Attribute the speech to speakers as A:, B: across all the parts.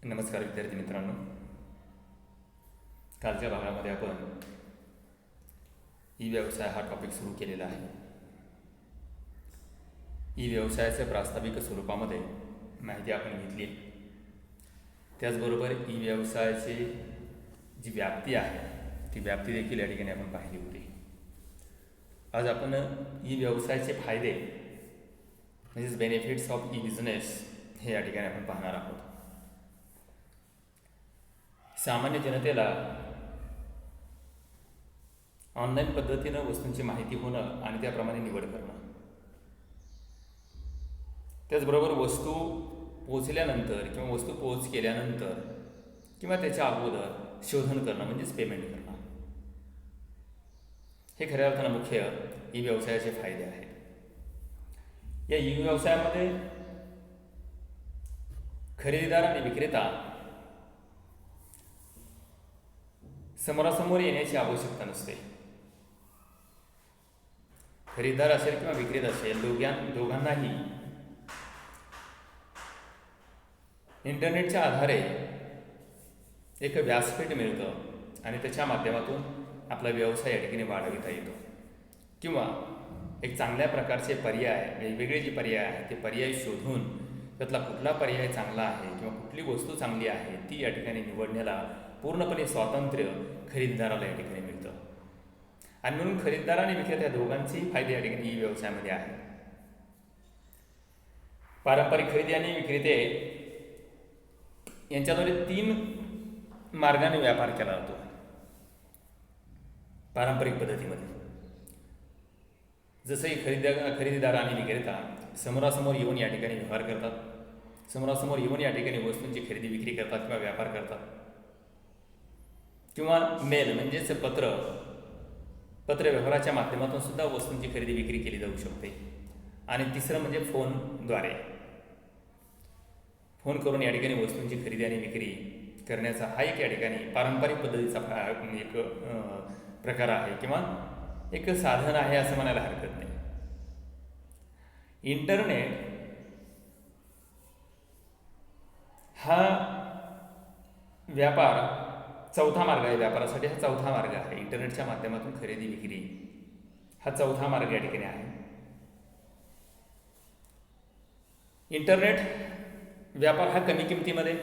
A: नमस्कार विद्यार्थी मित्रांनो. कालच्या भागामध्ये आपण ई व्यवसाय हा टॉपिक सुरू केलेला आहे. ई व्यवसायाच्या प्रास्ताविक स्वरूपामध्ये माहिती आपण घेतली. त्याचबरोबर ई व्यवसायाची जी व्याप्ती आहे ती व्याप्ती देखील या ठिकाणी आपण पाहिली होती. आज आपण ई व्यवसायाचे फायदे म्हणजेच बेनिफिट्स ऑफ ई बिझनेस हे या ठिकाणी आपण पाहणार आहोत. सामान्य जनतेला ऑनलाईन पद्धतीनं वस्तूंची माहिती होणं आणि त्याप्रमाणे निवड करणं, त्याचबरोबर वस्तू पोचल्यानंतर किंवा वस्तू पोच केल्यानंतर किंवा त्याच्या अगोदर शोधन करणं म्हणजेच पेमेंट करणं, हे खऱ्या अर्थानं मुख्य ई व्यवसायाचे फायदे आहेत. या ई व्यवसायामध्ये खरेदीदार आणि विक्रेता समोरासमोर येण्याची आवश्यकता नसते. खरेदीदार असेल किंवा विक्रेता असेल, दोघांनाही इंटरनेटच्या आधारे एक व्यासपीठ मिळतं आणि त्याच्या माध्यमातून आपला व्यवसाय या ठिकाणी वाढविता येतो किंवा एक चांगल्या प्रकारचे पर्याय, वेगवेगळे जे पर्याय आहेत ते पर्याय शोधून त्यातला कुठला पर्याय चांगला आहे किंवा कुठली वस्तू चांगली आहे ती या ठिकाणी निवडण्याला पूर्णपणे स्वातंत्र्य खरेदीदाराला या ठिकाणी मिळतं. आणि म्हणून खरेदीदार आणि विक्रेता या दोघांचेही फायदे या ठिकाणी ई व्यवसायामध्ये आहेत. पारंपरिक खरेदी आणि विक्रेते यांच्याद्वारे 3 मार्गाने व्यापार केला जातो. पारंपरिक पद्धतीमध्ये जसं की खरेदीदार आणि विक्रेता समोरासमोर येऊन या ठिकाणी व्यवहार करतात, समोरासमोर येऊन या ठिकाणी वस्तूंची खरेदी विक्री करतात किंवा व्यापार करतात, किंवा मेल म्हणजेच पत्र व्यवहाराच्या माध्यमातून सुद्धा वस्तूंची खरेदी विक्री केली जाऊ शकते. आणि तिसरं म्हणजे फोनद्वारे फोन करून या ठिकाणी वस्तूंची खरेदी आणि विक्री करण्याचा हा एक या ठिकाणी पारंपरिक पद्धतीचा एक प्रकार आहे किंवा एक साधन आहे असं म्हणायला हरकत नाही. इंटरनेट हा व्यापार चौथा मार्ग आहे. व्यापारासाठी हा चौथा मार्ग आहे. इंटरनेटच्या माध्यमातून खरेदी विक्री हा चौथा मार्ग या ठिकाणी आहे. इंटरनेट व्यापार हा कमी किमतीमध्ये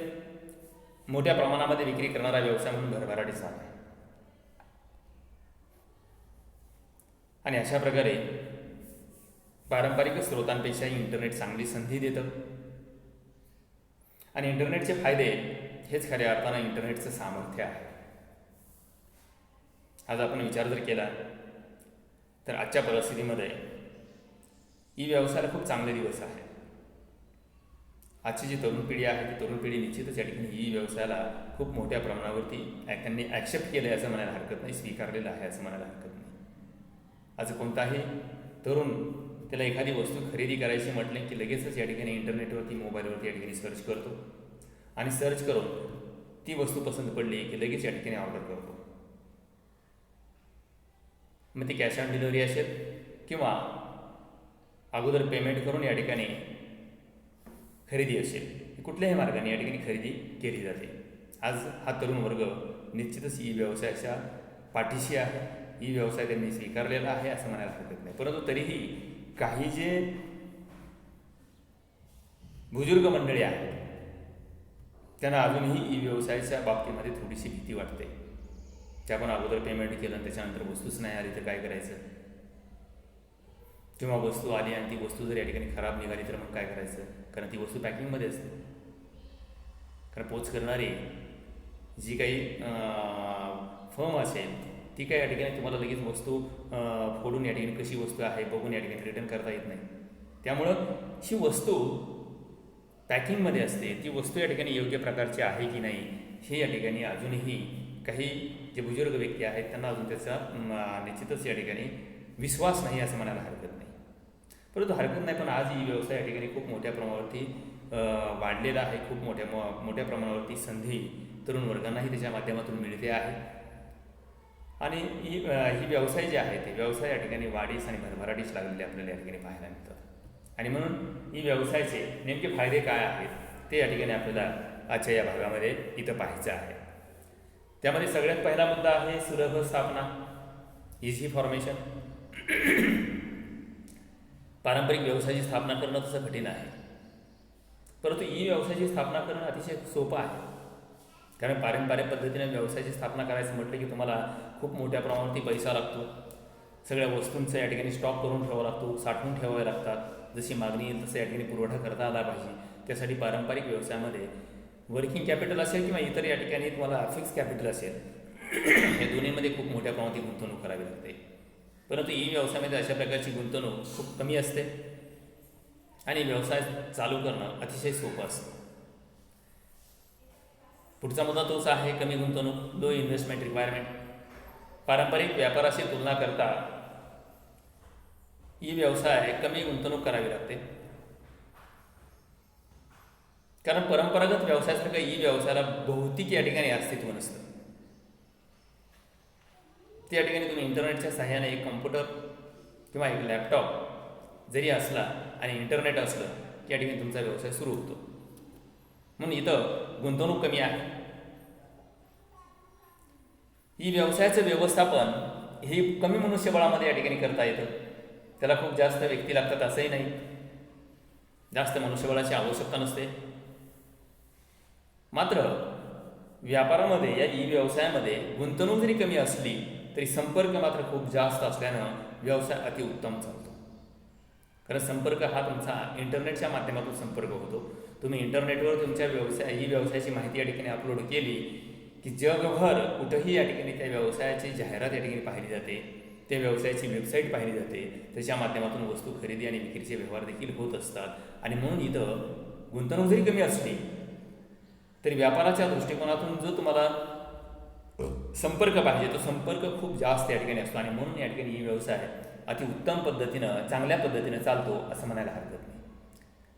A: मोठ्या प्रमाणामध्ये विक्री करणारा व्यवसाय म्हणून भरभराटीस आला आहे. आणि अशा प्रकारे पारंपरिक स्रोतांपेक्षाही इंटरनेट चांगली संधी देतं. आणि इंटरनेटचे फायदे हेच खऱ्या अर्थानं इंटरनेटचं सामर्थ्य आहे. आज आपण विचार जर केला तर आजच्या परिस्थितीमध्ये ई व्यवसायाला खूप चांगले दिवस आहे. आजची जी तरुण पिढी आहे ती तरुण पिढी निश्चितच या ठिकाणी ई व्यवसायाला खूप मोठ्या प्रमाणावरती त्यांनी ॲक्सेप्ट केलं आहे असं म्हणायला हरकत नाही, स्वीकारलेलं आहे असं म्हणायला हरकत नाही. आज कोणताही तरुण त्याला एखादी वस्तू खरेदी करायची म्हटले की लगेचच या ठिकाणी इंटरनेटवरती मोबाईलवरती या ठिकाणी सर्च करतो आणि सर्च करून ती वस्तू पसंत पडली की लगेच या ठिकाणी ऑर्डर करतो. मग ती कॅश ऑन डिलिव्हरी असेल किंवा अगोदर पेमेंट करून या ठिकाणी खरेदी असेल, कुठल्याही मार्गाने या ठिकाणी खरेदी केली जाते. आज हा तरुण वर्ग निश्चितच ई व्यवसायाच्या पाठीशी आहे. ई व्यवसाय त्यांनी स्वीकारलेला आहे असं म्हणायला हरकत नाही. परंतु तरीही काही जे बुजुर्ग मंडळी आहेत त्यांना अजूनही ई व्यवसायाच्या बाबतीमध्ये थोडीशी भीती वाटते की आपण अगोदर पेमेंट केलं आणि त्याच्यानंतर वस्तूच नाही आली तर काय करायचं, किंवा वस्तू आली आणि ती वस्तू जर या ठिकाणी खराब निघाली तर मग काय करायचं. कारण ती वस्तू पॅकिंगमध्ये असते. कारण पोच करणारी जी काही फर्म असेल ती काय या ठिकाणी तुम्हाला लगेच वस्तू फोडून या ठिकाणी कशी वस्तू आहे बघून या ठिकाणी रिटर्न करता येत नाही. त्यामुळं ही वस्तू पॅकिंगमध्ये असते. ती वस्तू या ठिकाणी योग्य प्रकारची आहे की नाही हे या ठिकाणी अजूनही काही जे बुजुर्ग व्यक्ती आहेत त्यांना अजून त्याचा निश्चितच या ठिकाणी विश्वास नाही असं म्हणायला हरकत नाही. परंतु हरकत नाही, पण आज ही व्यवसाय या ठिकाणी खूप मोठ्या प्रमाणावरती वाढलेला आहे. खूप मोठ्या प्रमाणावरती संधी तरुण वर्गांनाही त्याच्या माध्यमातून मिळते आहे. आणि ही व्यवसाय जे आहे ते व्यवसाय या ठिकाणी वाढीस आणि भरभराटीस लागलेले आपल्याला या ठिकाणी पाहायला मिळतात. आणि म्हणून ही व्यवसायाचे नेमके फायदे काय आहेत ते या ठिकाणी आपल्याला आजच्या या भागामध्ये इथं पाहायचं आहे. त्यामध्ये सगळ्यात पहिला मुद्दा आहे सुलभ स्थापना, इझी फॉर्मेशन. पारंपरिक व्यवसायाची स्थापना करणं तसं कठीण आहे, परंतु ई व्यवसायाची स्थापना करणं अतिशय सोपं आहे. कारण पारंपरिक पद्धतीने व्यवसायाची स्थापना करायचं म्हटलं की तुम्हाला खूप मोठ्या प्रमाणावरती पैसा लागतो, सगळ्या वस्तूंचा या ठिकाणी स्टॉक करून ठेवावा लागतो, साठवून ठेवावे लागतात. जशी मागणी येईल तसं या ठिकाणी पुरवठा करता आला पाहिजे. त्यासाठी पारंपरिक व्यवसायामध्ये वर्किंग कॅपिटल असेल किंवा इतर या ठिकाणी तुम्हाला फिक्स कॅपिटल असेल, या दोन्हीमध्ये खूप मोठ्या प्रमाणात गुंतवणूक करावी लागते. परंतु ई व्यवसायामध्ये अशा प्रकारची गुंतवणूक खूप कमी असते आणि व्यवसाय चालू करणं अतिशय सोपं असतं. पुढचा मुद्दा तोच आहे कमी गुंतवणूक, लो इन्व्हेस्टमेंट रिक्वायरमेंट. पारंपरिक व्यापाराशी तुलना करता ई व्यवसाय कमी गुंतवणूक करावी लागते. कारण परंपरागत व्यवसायासारखं ई व्यवसायाला भौतिक या ठिकाणी अस्तित्व नसतं. त्या ठिकाणी तुम्ही इंटरनेटच्या सहाय्याने एक कम्प्युटर किंवा एक लॅपटॉप जरी असला आणि इंटरनेट असलं की या ठिकाणी तुमचा व्यवसाय सुरू होतो. म्हणून इथं गुंतवणूक कमी आहे. ई व्यवसायाचं व्यवस्थापन हे कमी मनुष्यबळामध्ये या ठिकाणी करता येतं. त्याला खूप जास्त व्यक्ती लागतात असंही नाही, जास्त मनुष्यबळाची आवश्यकता नसते. मात्र व्यापारामध्ये या ई व्यवसायामध्ये गुंतवणूक जरी कमी असली तरी संपर्क मात्र खूप जास्त असल्यानं व्यवसाय अतिउत्तम चालतो. कारण संपर्क हा तुमचा इंटरनेटच्या माध्यमातून संपर्क होतो. तुम्ही इंटरनेटवर तुमच्या ई व्यवसायाची माहिती या ठिकाणी अपलोड केली की जगभर कुठंही या ठिकाणी त्या व्यवसायाची जाहिरात या ठिकाणी पाहिली जाते, त्या व्यवसायाची वेबसाईट पाहिली जाते, त्याच्या माध्यमातून वस्तू खरेदी आणि विक्रीचे व्यवहार देखील होत असतात. आणि म्हणून इथं गुंतवणूक जरी कमी असली तरी व्यापाराच्या दृष्टिकोनातून जो तुम्हाला संपर्क पाहिजे तो संपर्क खूप जास्त या ठिकाणी असतो. आणि म्हणून या ठिकाणी ही व्यवसाय अतिउत्तम पद्धतीनं चांगल्या पद्धतीनं चालतो असं म्हणायला हरकत नाही.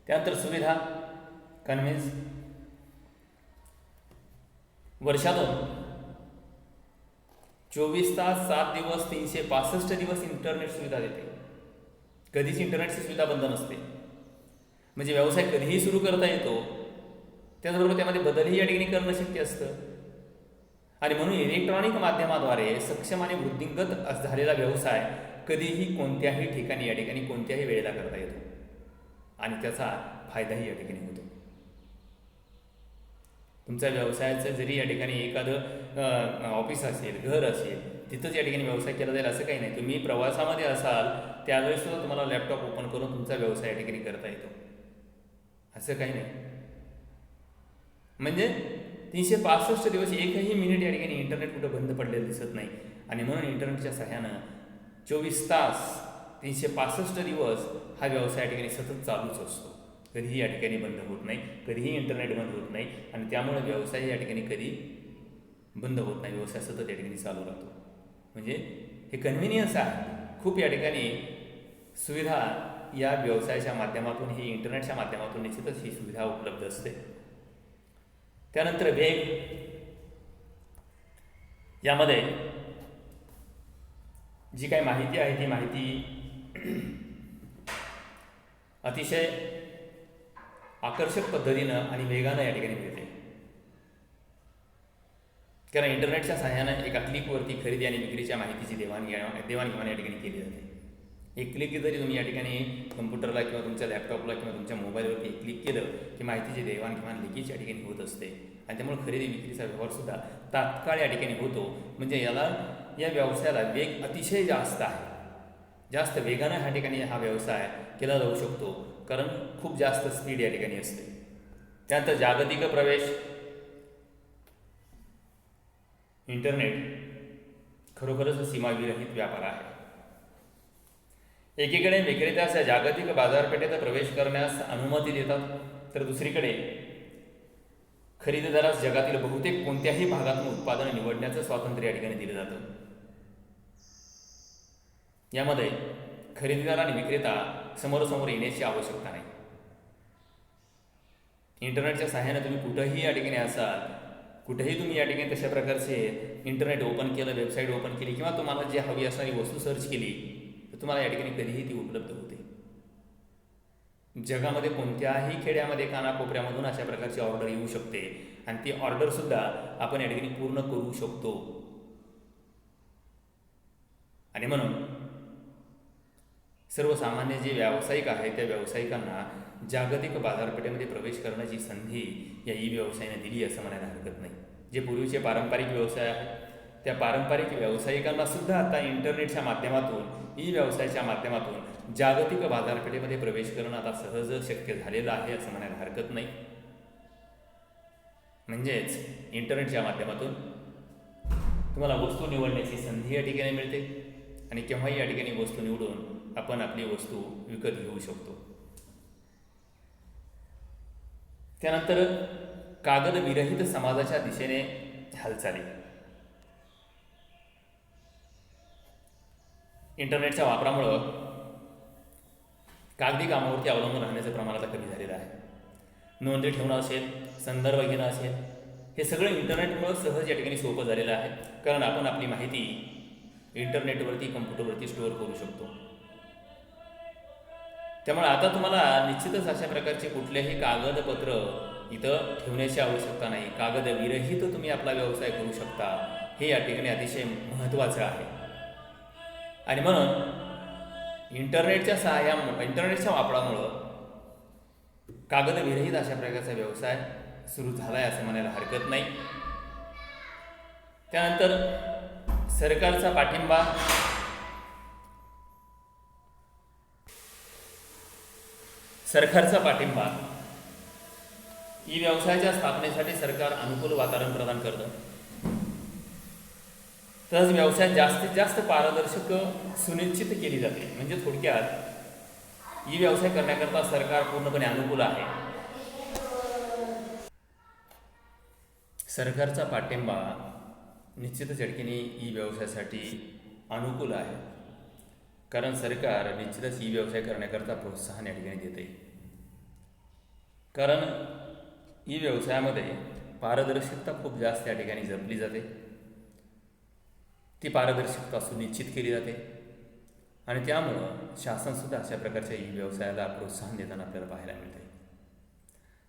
A: त्यानंतर सुविधा, कन्व्हिन्स. वर्षातून 24 तास 7 दिवस 365 दिवस इंटरनेट सुविधा देते. कधीच इंटरनेटची सुविधा बंद नसते. म्हणजे व्यवसाय कधीही सुरू करता येतो, त्याचबरोबर त्यामध्ये बदलही या ठिकाणी करणं शक्य असतं. आणि म्हणून इलेक्ट्रॉनिक माध्यमाद्वारे सक्षम आणि वृद्धिंगत झालेला व्यवसाय कधीही कोणत्याही ठिकाणी या ठिकाणी कोणत्याही वेळेला करता येतो आणि त्याचा फायदाही या ठिकाणी होतो. तुमच्या व्यवसायाचं जरी या ठिकाणी एखादं ऑफिस असेल, घर असेल, तिथंच या ठिकाणी व्यवसाय केला जाईल असं काही नाही. तुम्ही प्रवासामध्ये असाल त्यावेळेस सुद्धा तुम्हाला लॅपटॉप ओपन करून तुमचा व्यवसाय या ठिकाणी करता येतो, असं काही नाही. म्हणजे 365 दिवस एकही मिनिट या ठिकाणी इंटरनेट कुठं बंद पडलेलं दिसत नाही. आणि म्हणून इंटरनेटच्या सहाय्यानं 24 तास 365 दिवस हा व्यवसाय या ठिकाणी सतत चालूच असतो. कधीही या ठिकाणी बंद होत नाही, कधीही इंटरनेट बंद होत नाही. आणि त्यामुळे व्यवसाय या ठिकाणी कधी बंद होत नाही, व्यवसाय सतत या ठिकाणी चालू राहतो. म्हणजे हे कन्व्हिनियन्स आहे. खूप या ठिकाणी सुविधा या व्यवसायाच्या माध्यमातून, ही इंटरनेटच्या माध्यमातून निश्चितच ही सुविधा उपलब्ध असते. त्यानंतर वेग. यामध्ये जी काही माहिती आहे ती माहिती अतिशय आकर्षक पद्धतीनं आणि वेगानं या ठिकाणी मिळते. कारण इंटरनेटच्या सहाय्यानं एका क्लिकवरती खरेदी आणि विक्रीच्या माहितीची देवाणघेवाण या ठिकाणी केली जाते. एक क्लिक जरी तुम्ही या ठिकाणी कम्प्युटरला किंवा तुमच्या लॅपटॉपला किंवा तुमच्या मोबाईलवरती क्लिक केलं की माहितीची देवाणघेवाण लगेच या ठिकाणी होत असते. आणि त्यामुळे खरेदी विक्रीचा व्यवहारसुद्धा तात्काळ या ठिकाणी होतो. म्हणजे या व्यवसायाला वेग अतिशय जास्त आहे. जास्त वेगानं ह्या ठिकाणी हा व्यवसाय केला जाऊ शकतो, कारण खूप जास्त स्पीड या ठिकाणी असते. त्यानंतर जागतिक प्रवेश. इंटरनेट खरोखरच सीमाविरहित व्यापार आहे. एकीकडे विक्रेत्यास या जागतिक बाजारपेठेत प्रवेश करण्यास अनुमती देतात, तर दुसरीकडे खरेदीदारास जगातील बहुतेक कोणत्याही भागातून उत्पादन निवडण्याचं स्वातंत्र्य या ठिकाणी दिलं जातं. यामध्ये खरेदीदार आणि विक्रेता समोरासमोर येण्याची आवश्यकता नाही. इंटरनेटच्या सहाय्याने तुम्ही कुठंही या ठिकाणी असाल, कुठेही तुम्ही या ठिकाणी तशा प्रकारचे इंटरनेट ओपन केलं, वेबसाईट ओपन केली किंवा तुम्हाला जी हवी असणारी वस्तू सर्च केली तर तुम्हाला या ठिकाणी कधीही ती उपलब्ध होते. जगामध्ये कोणत्याही खेड्यामध्ये कानाकोपऱ्यामधून अशा प्रकारची ऑर्डर येऊ शकते आणि ती ऑर्डरसुद्धा आपण या ठिकाणी पूर्ण करू शकतो. आणि म्हणून सर्वसामान्य जे व्यावसायिक आहेत त्या व्यावसायिकांना जागतिक बाजारपेठेमध्ये प्रवेश करण्याची संधी या ई व्यवसायाने दिली असं म्हणायला हरकत नाही. जे पूर्वीचे पारंपरिक व्यवसाय आहेत त्या पारंपरिक व्यावसायिकांना सुद्धा आता इंटरनेटच्या माध्यमातून ई व्यवसायाच्या माध्यमातून जागतिक बाजारपेठेमध्ये प्रवेश करणं आता सहज शक्य झालेलं आहे असं म्हणायला हरकत नाही. म्हणजेच इंटरनेटच्या माध्यमातून तुम्हाला वस्तू निवडण्याची संधी या ठिकाणी मिळते आणि केव्हाही या ठिकाणी वस्तू निवडून आपण आपली वस्तू विकत घेऊ शकतो. त्यानंतर कागद विरहित समाजाच्या दिशेने हालचाली. इंटरनेटच्या वापरामुळं कागदी कामावरती अवलंबून राहण्याचं प्रमाण आता कमी झालेलं आहे. नोंदी ठेवणं असेल, संदर्भ घेणं असेल, हे सगळं इंटरनेटमुळं सहज या ठिकाणी सोपं झालेलं आहे. कारण आपण आपली माहिती इंटरनेटवरती कम्प्युटरवरती स्टोअर करू शकतो. त्यामुळे आता तुम्हाला निश्चितच अशा प्रकारचे कुठलेही कागदपत्र इथं ठेवण्याची आवश्यकता नाही. कागद विरहित तुम्ही आपला व्यवसाय करू शकता. हे या ठिकाणी अतिशय महत्त्वाचं आहे. आणि म्हणून इंटरनेटच्या वापरामुळं कागद विरहित अशा प्रकारचा व्यवसाय सुरू झाला आहे असं म्हणायला हरकत नाही. त्यानंतर सरकारचा पाठिंबा. सरकारचा पाठिंबा ई व्यवसायाच्या स्थापनेसाठी सरकार अनुकूल वातावरण प्रदान करतं. तसंच व्यवसाय जास्तीत जास्त पारदर्शक सुनिश्चित केली जाते. म्हणजे थोडक्यात ई व्यवसाय करण्याकरता सरकार पूर्णपणे अनुकूल आहे. सरकारचा पाठिंबा निश्चितच या ठिकाणी ई व्यवसायासाठी अनुकूल आहे. कारण सरकार निश्चितच ई व्यवसाय करण्याकरता प्रोत्साहन या ठिकाणी देते. कारण ई व्यवसायामध्ये पारदर्शकता खूप जास्त या ठिकाणी जपली जाते. ती पारदर्शकता सुनिश्चित केली जाते आणि त्यामुळं शासनसुद्धा अशा प्रकारच्या ई व्यवसायाला प्रोत्साहन देताना आपल्याला पाहायला मिळते.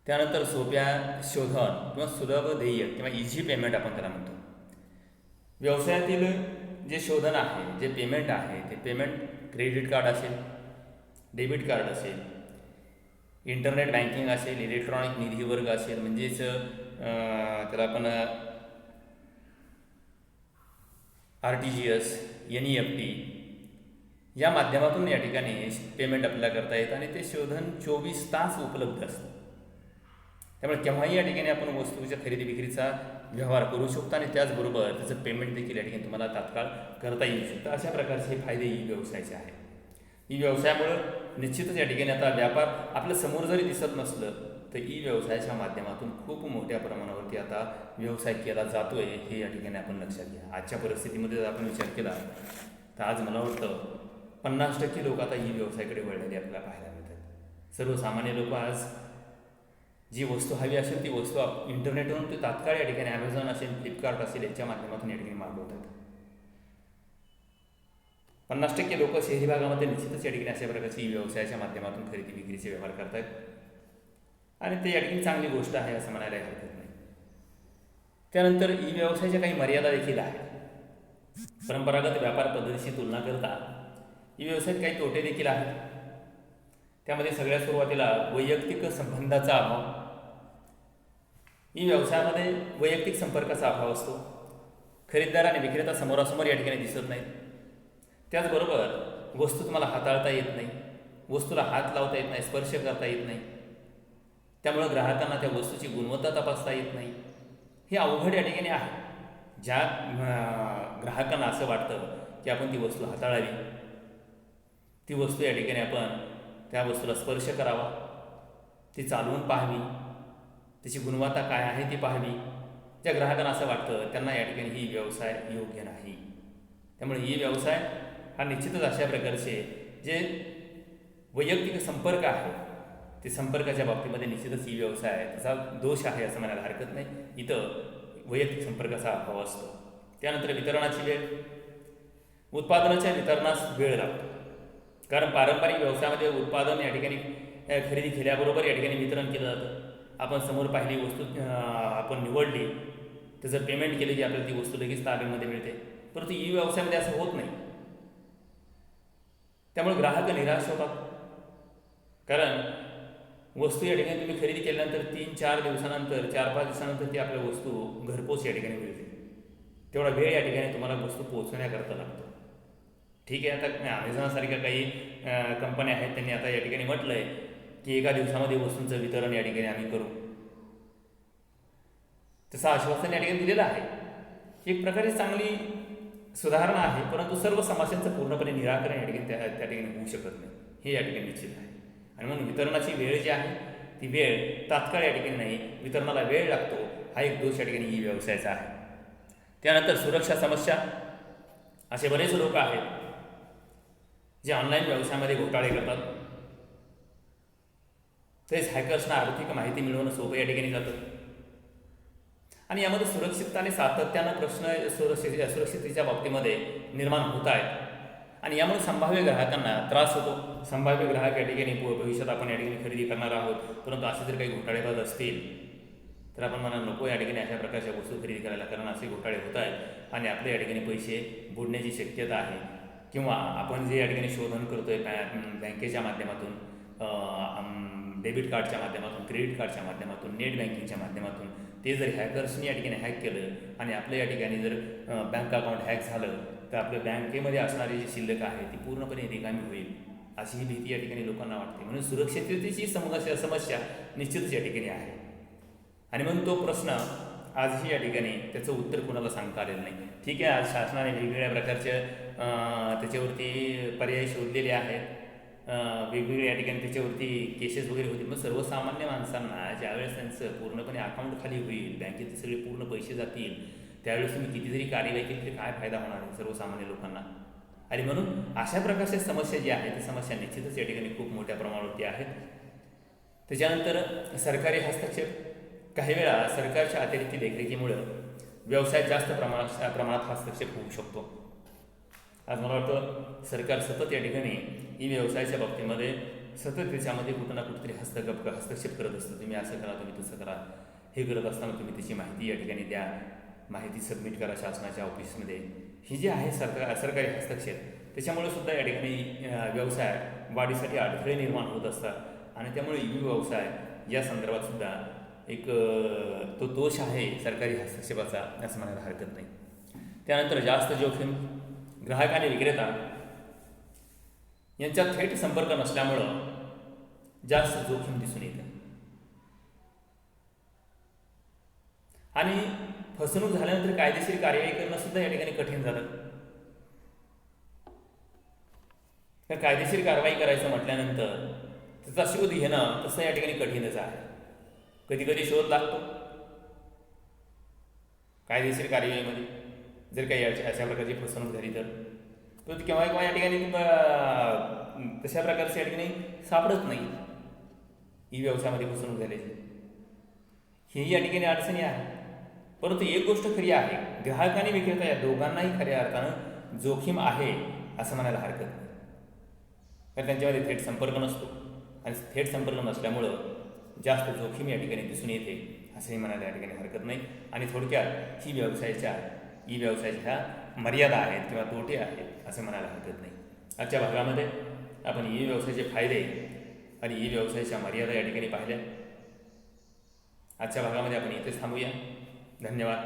A: त्यानंतर सोप्या शोधन किंवा सुलभ देय किंवा इझी पेमेंट आपण त्याला म्हणतो. व्यवसायातील जे शोधन आहे, जे पेमेंट आहे, ते पेमेंट क्रेडिट कार्ड असेल, डेबिट कार्ड असेल, इंटरनेट बँकिंग असेल, इलेक्ट्रॉनिक निधी वर्ग असेल, म्हणजेच त्याला आपण RTGS, NEFT या माध्यमातून या ठिकाणी पेमेंट आपल्याला करता येतं आणि ते शोधन 24 तास उपलब्ध असतं. त्यामुळे केव्हाही या ठिकाणी आपण वस्तूच्या खरेदी विक्रीचा व्यवहार करू शकतो आणि त्याचबरोबर त्याचं पेमेंट देखील या ठिकाणी तुम्हाला तात्काळ करता येऊ शकतं. अशा प्रकारचे फायदे ई व्यवसायाचे आहेत. ई व्यवसायामुळं निश्चितच या ठिकाणी आता व्यापार आपल्या समोर जरी दिसत नसलं तर ई व्यवसायाच्या माध्यमातून खूप मोठ्या प्रमाणावरती आता व्यवसाय केला जातो आहे हे या ठिकाणी आपण लक्षात घ्या. आजच्या परिस्थितीमध्ये जर आपण विचार केला तर आज मला वाटतं 50% लोक आता ई व्यवसायाकडे वळलेले आपल्याला पाहायला मिळतात. सर्वसामान्य लोक आज जी वस्तू हवी असेल ती वस्तू इंटरनेटवरून ते तात्काळ या ठिकाणी ॲमेझॉन असेल, फ्लिपकार्ट असेल याच्या माध्यमातून या ठिकाणी मागवतात. 50% लोक शहरी भागामध्ये निश्चितच या ठिकाणी अशा प्रकारची ई व्यवसायाच्या माध्यमातून खरेदी विक्रीचे व्यवहार करतात आणि ते या ठिकाणी चांगली गोष्ट आहे असं म्हणायला हरकत नाही. त्यानंतर ई व्यवसायाच्या काही मर्यादा देखील आहेत. परंपरागत व्यापार पद्धतीशी तुलना करता ई व्यवसायात काही तोटे देखील आहेत. त्यामध्ये सगळ्यात सुरुवातीला वैयक्तिक संबंधाचा अभाव. ई व्यवसायामध्ये वैयक्तिक संपर्काचा अभाव असतो. खरेदीदार आणि विक्रेता समोरासमोर या ठिकाणी दिसत नाहीत. त्याचबरोबर वस्तू तुम्हाला हाताळता येत नाही, वस्तूला हात लावता येत नाही, स्पर्श करता येत नाही. त्यामुळं ग्राहकांना त्या वस्तूची गुणवत्ता तपासता येत नाही. हे अवघड या ठिकाणी आहे. ज्या ग्राहकांना असं वाटतं की आपण ती वस्तू हाताळावी, ती वस्तू या ठिकाणी आपण त्या वस्तूला स्पर्श करावा, ती चालवून पाहावी, त्याची गुणवत्ता काय आहे ती पाहावी, ज्या ग्राहकांना असं वाटतं त्यांना या ठिकाणी ही व्यवसाय योग्य नाही. त्यामुळे ही व्यवसाय हा निश्चितच अशा प्रकारचे जे वैयक्तिक संपर्क आहे ते संपर्काच्या बाबतीमध्ये निश्चितच ही व्यवसाय आहे त्याचा दोष आहे असं म्हणायला हरकत नाही. इथं वैयक्तिक संपर्काचा अभाव असतो. त्यानंतर वितरणाची वेळ. उत्पादनाच्या वितरणास वेळ लागतो. कारण पारंपरिक व्यवसायामध्ये उत्पादन या ठिकाणी खरेदी केल्याबरोबर या ठिकाणी वितरण केलं जातं. आपण समोर पाहिली वस्तू आपण निवडली, त्याचं पेमेंट केलं की आपल्याला ती वस्तू लगेच ताब्यामध्ये मिळते. परंतु ई व्यवसायामध्ये असं होत नाही. त्यामुळे ग्राहक निराश होतात. कारण वस्तू या ठिकाणी तुम्ही खरेदी केल्यानंतर 3-4 दिवसानंतर 4-5 दिवसानंतर ती आपल्या वस्तू घरपोच या ठिकाणी मिळते. तेवढा वेळ या ठिकाणी तुम्हाला वस्तू पोहोचवण्याकरता लागतो. ठीक आहे, आता अमेझॉनसारख्या काही कंपन्या आहेत, त्यांनी आता या ठिकाणी म्हटलं आहे की एका दिवसामध्ये वस्तूंचं वितरण या ठिकाणी आम्ही करू. तसं आश्वासन या ठिकाणी दिलेलं आहे. एक प्रकारे चांगली सुधारणा आहे, परंतु सर्व समस्यांचं पूर्णपणे निराकरण या ठिकाणी त्या ठिकाणी होऊ शकत नाही, हे या ठिकाणी निश्चित आहे. आणि म्हणून वितरणाची वेळ जी आहे ती वेळ तात्काळ या ठिकाणी नाही, वितरणाला वेळ लागतो. हा एक दोष या ठिकाणी ई व्यवसायाचा आहे. त्यानंतर सुरक्षा समस्या. असे बरेच लोक आहेत जे ऑनलाईन व्यवसायामध्ये घोटाळे करतात. तसेच हॅकर्सना आर्थिक माहिती मिळवणं सोपं या ठिकाणी जातं. आणि यामध्ये सुरक्षितता आणि सातत्यानं प्रश्न सुरक्षिततेच्या बाबतीमध्ये निर्माण होत आहेत. आणि यामुळे संभाव्य ग्राहकांना त्रास होतो. संभाव्य ग्राहक या ठिकाणी भविष्यात आपण या ठिकाणी खरेदी करणार आहोत, परंतु असे जर काही घोटाळेबाज असतील तर आपण म्हणा नको या ठिकाणी अशा प्रकारच्या वस्तू खरेदी करायला, कारण असे घोटाळे होत आहेत आणि आपल्या या ठिकाणी पैसे बुडण्याची शक्यता आहे. किंवा आपण जे या ठिकाणी शोधन करतोय बँकेच्या माध्यमातून, डेबिट कार्डच्या माध्यमातून, क्रेडिट कार्डच्या माध्यमातून, नेट बँकिंगच्या माध्यमातून, ते जर हॅकर्सनी या ठिकाणी हॅक केलं आणि आपल्या या ठिकाणी जर बँक अकाउंट हॅक झालं तर आपल्या बँकेमध्ये असणारी जी शिल्लक आहे ती पूर्णपणे रिकामी होईल, अशी ही भीती या ठिकाणी लोकांना वाटते. म्हणून सुरक्षिततेची समस्या निश्चितच या ठिकाणी आहे. आणि म्हणून तो प्रश्न आजही या ठिकाणी त्याचं उत्तर कोणाला सांगता आलेलं नाही. ठीक आहे, आज शासनाने वेगवेगळ्या प्रकारच्या त्याच्यावरती पर्याय शोधलेले आहेत, वेगवेगळे या ठिकाणी त्याच्यावरती केसेस वगैरे होतील. मग सर्वसामान्य माणसांना ज्यावेळेस त्यांचं पूर्णपणे अकाउंट खाली होईल, बँकेत सगळे पूर्ण पैसे जातील, त्यावेळेस तुम्ही किती जरी कार्यवाही केली तरी काय फायदा होणार आहे सर्वसामान्य लोकांना. आणि म्हणून अशा प्रकारच्या समस्या जी आहेत ती समस्या निश्चितच या ठिकाणी खूप मोठ्या प्रमाणावरती आहेत. त्याच्यानंतर सरकारी हस्तक्षेप. काही वेळा सरकारच्या अतिरिक्त देखरेखीमुळं व्यवसायात जास्त प्रमाणात हस्तक्षेप होऊ शकतो. आज मला वाटतं सरकार सतत या ठिकाणी ई व्यवसायाच्या बाबतीमध्ये सतत त्याच्यामध्ये कुठं ना कुठेतरी हस्तक्षेप करत असतं. तुम्ही असं करा, तुम्ही तसं करा. हे करत असताना तुम्ही त्याची माहिती या ठिकाणी द्या, माहिती सबमिट करा शासनाच्या ऑफिसमध्ये. ही जी आहे सरकारी हस्तक्षेप, त्याच्यामुळे सुद्धा या ठिकाणी व्यवसाय वाढीसाठी अडथळे निर्माण होत असतात. आणि त्यामुळे ई व्यवसाय या संदर्भात सुद्धा एक तो दोष आहे सरकारी हस्तक्षेपाचा, असं म्हणायला हरकत नाही. त्यानंतर जास्त जोखीम. ग्राहक आणि विक्रेता यांच्यात थेट संपर्क नसल्यामुळं जास्त जोखीम दिसून येते. आणि फसवणूक झाल्यानंतर कायदेशीर कार्यवाही करणं सुद्धा या ठिकाणी कठीण झालं. तर कायदेशीर कारवाई करायचं म्हटल्यानंतर त्याचा शोध घेणं तसं या ठिकाणी कठीणच आहे. कधी कधी शोध लागतो कायदेशीर कार्यवाहीमध्ये, जर काही अशा प्रकारची फसवणूक झाली तर. परंतु केव्हा केव्हा या ठिकाणी तशा प्रकारची या ठिकाणी सापडत नाही ई व्यवसायामध्ये फसवणूक झाल्याची. ही या ठिकाणी अडचणी आहे. परंतु एक गोष्ट खरी आहे, ग्राहक आणि विक्रेता या दोघांनाही खऱ्या अर्थानं जोखीम आहे असं म्हणायला हरकत नाही. कारण त्यांच्यामध्ये थेट संपर्क नसतो आणि थेट संपर्क नसल्यामुळं जास्त जोखीम या ठिकाणी दिसून येते असंही म्हणायला या ठिकाणी हरकत नाही. आणि थोडक्यात ही ई व्यवसायाच्या मर्यादा आहेत किंवा तोटे आहेत असं म्हणायला हरकत नाही. आजच्या भागामध्ये आपण ई व्यवसायाचे फायदे आणि ई व्यवसायाच्या मर्यादा या ठिकाणी पाहिल्या. आजच्या भागामध्ये आपण इथेच थांबूया. धन्यवाद.